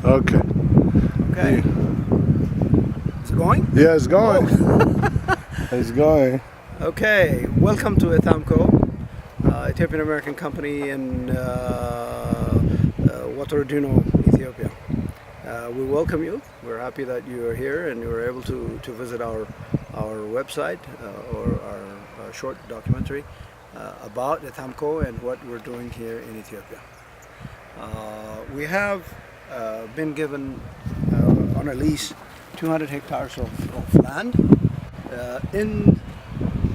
Okay. Okay. Is it going? Yeah, it's going. It's going. Okay. Welcome to ETHAMCO, Ethiopian American company in Waterodino, Ethiopia. We welcome you. We're happy that you are here and you were able to visit our website or our short documentary about ETHAMCO and what we're doing here in Ethiopia. We have been given on a lease 200 hectares of land in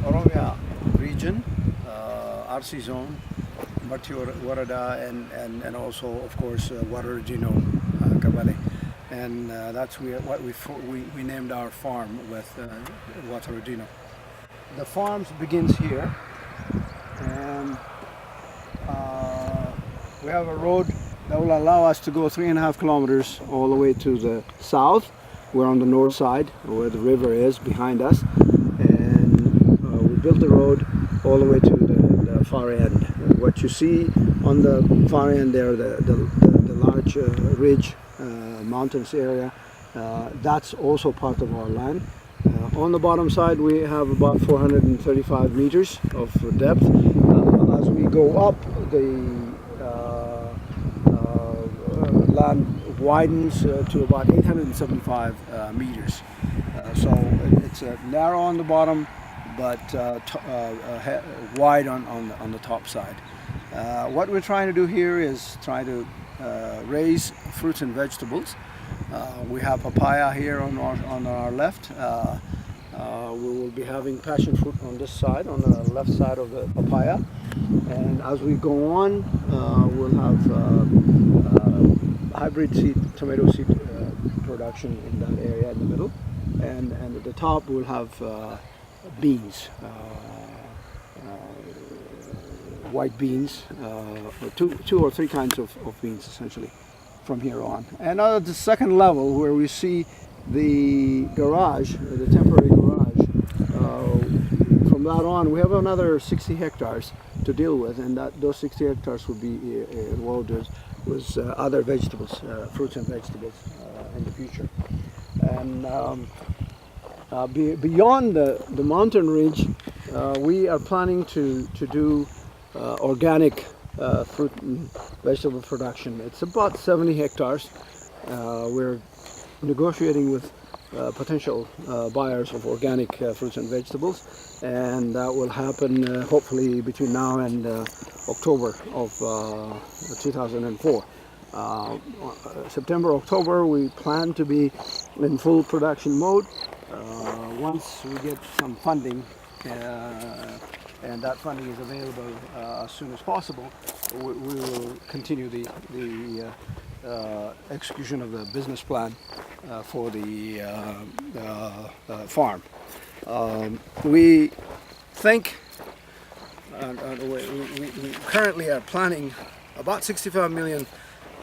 Oromia region, RC zone, Marti Warada, and also of course Waterodino Kabale, and that's what we named our farm with Waterodino. The farms begins here, and we have a road that will allow us to go 3.5 kilometers all the way to the south. We're on the north side where the river is behind us, and we built the road all the way to the far end. What you see on the far end there, the large ridge mountains area, that's also part of our land. On the bottom side we have about 435 meters of depth. As we go up, the land widens to about 875 meters. So it's narrow on the bottom, but wide on the top side. What we're trying to do here is try to raise fruits and vegetables. We have papaya here on our left. We will be having passion fruit on this side, on the left side of the papaya. And as we go on, we'll have hybrid tomato seed production in that area in the middle. And at the top we'll have beans, white beans, two or three kinds of beans essentially from here on. And at the second level where we see the garage, the temporary garage, from that on we have another 60 hectares to deal with, and those 60 hectares will be loaded with other vegetables, fruits and vegetables in the future. And beyond the mountain ridge, we are planning to do organic fruit and vegetable production. It's about 70 hectares. We're negotiating with potential buyers of organic fruits and vegetables, and that will happen hopefully between now and October of 2004. September, October, we plan to be in full production mode. Once we get some funding, and that funding is available as soon as possible, we will continue the execution of the business plan for the farm. We think, we currently are planning about $65 million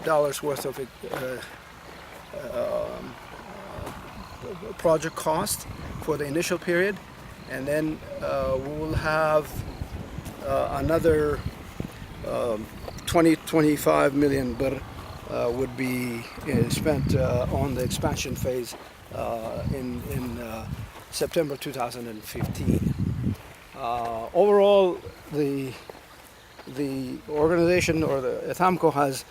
worth of project cost for the initial period, and then we will have another 25 million would be spent on the expansion phase in September 2015. Overall, the organization, or the ETHAMCO, has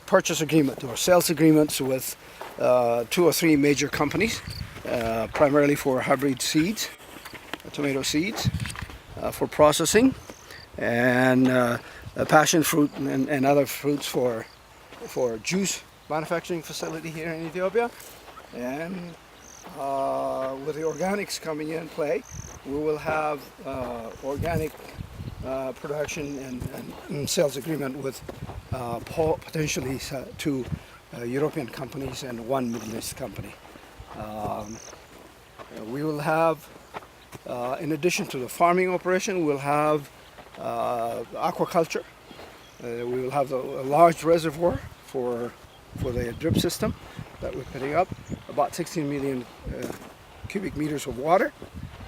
purchase agreement or sales agreements with 2 or 3 major companies, primarily for hybrid seeds, tomato seeds, for processing, and passion fruit and other fruits for juice manufacturing facility here in Ethiopia. And with the organics coming in play, we will have organic production and sales agreement with potentially 2 European companies and 1 Middle East company. We will have, in addition to the farming operation, we'll have aquaculture. We will have a large reservoir for the drip system that we're putting up, about 16 million cubic meters of water.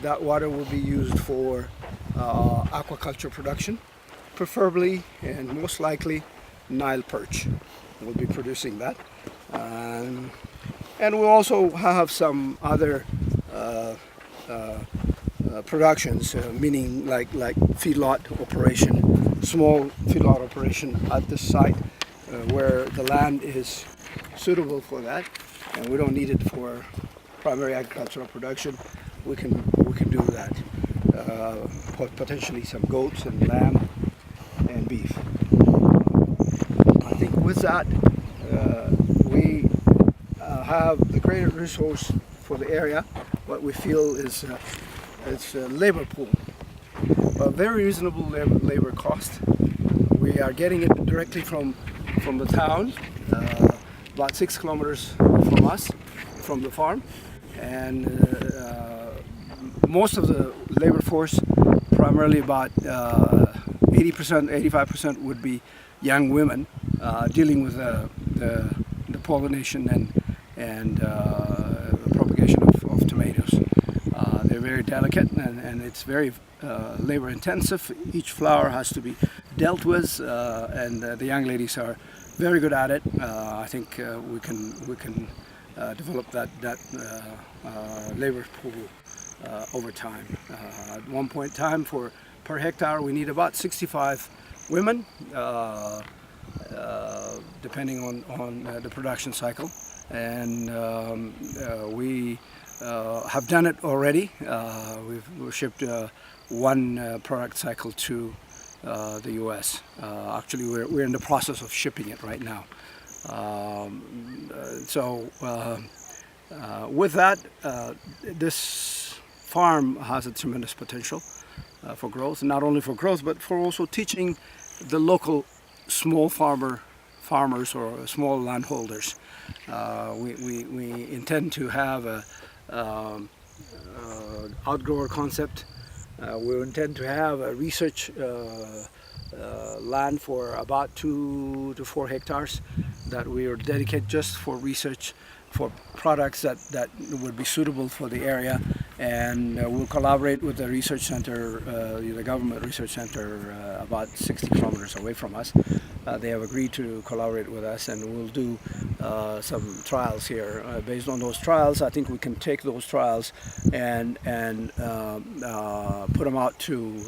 That water will be used for aquaculture production, preferably and most likely Nile perch. We'll be producing that. And we'll also have some other productions, meaning like feedlot operation, small feedlot operation at the site where the land is suitable for that, and we don't need it for primary agricultural production. We can do that. Potentially some goats and lamb and beef. I think with that we have the greater resource for the area. What we feel is it's a labor pool, a very reasonable labor cost. We are getting it directly from the town, about 6 kilometers from us, from the farm, and most of the labor force, primarily about 80%, 85% would be young women dealing with the pollination and propagation of tomatoes. They're very delicate and it's very labor intensive. Each flower has to be dealt with, and the young ladies are very good at it. I think we can develop that labor pool over time. At one point in time, per hectare, we need about 65 women, depending on the production cycle, and we have done it already. We've shipped one product cycle to the U.S. Actually, we're in the process of shipping it right now. With that, this farm has a tremendous potential for growth, not only for growth, but for also teaching the local small farmers or small landholders. We intend to have a outgrower concept. We intend to have a research land for about 2 to 4 hectares that we will dedicate just for research for products that would be suitable for the area, and we'll collaborate with the research center, the government research center about 60 kilometers away from us. They have agreed to collaborate with us, and we'll do some trials here. Based on those trials, I think we can take those trials and put them out to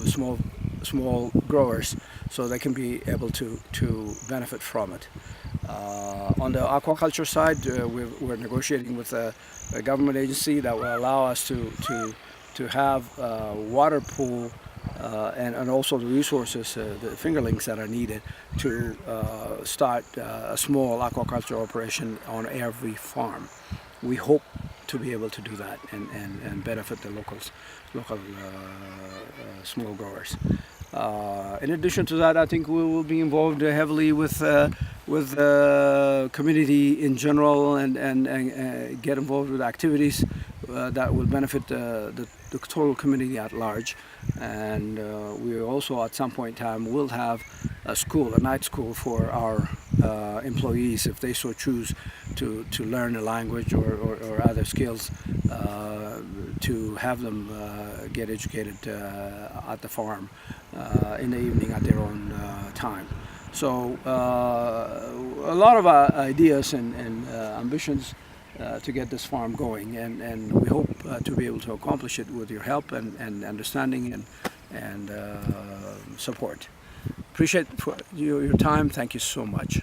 small growers so they can be able to benefit from it. On the aquaculture side, we're negotiating with a government agency that will allow us to have a water pool and also the resources, the fingerlings that are needed to start a small aquaculture operation on every farm. We hope to be able to do that and benefit the local small growers. In addition to that, I think we will be involved heavily with the community in general and get involved with activities that will benefit the total community at large. And we also at some point in time will have a night school for our employees if they so choose to learn a language or other skills, to have them get educated at the farm in the evening at their own time. So a lot of ideas and ambitions to get this farm going, and we hope to be able to accomplish it with your help and understanding and support. Appreciate your time. Thank you so much.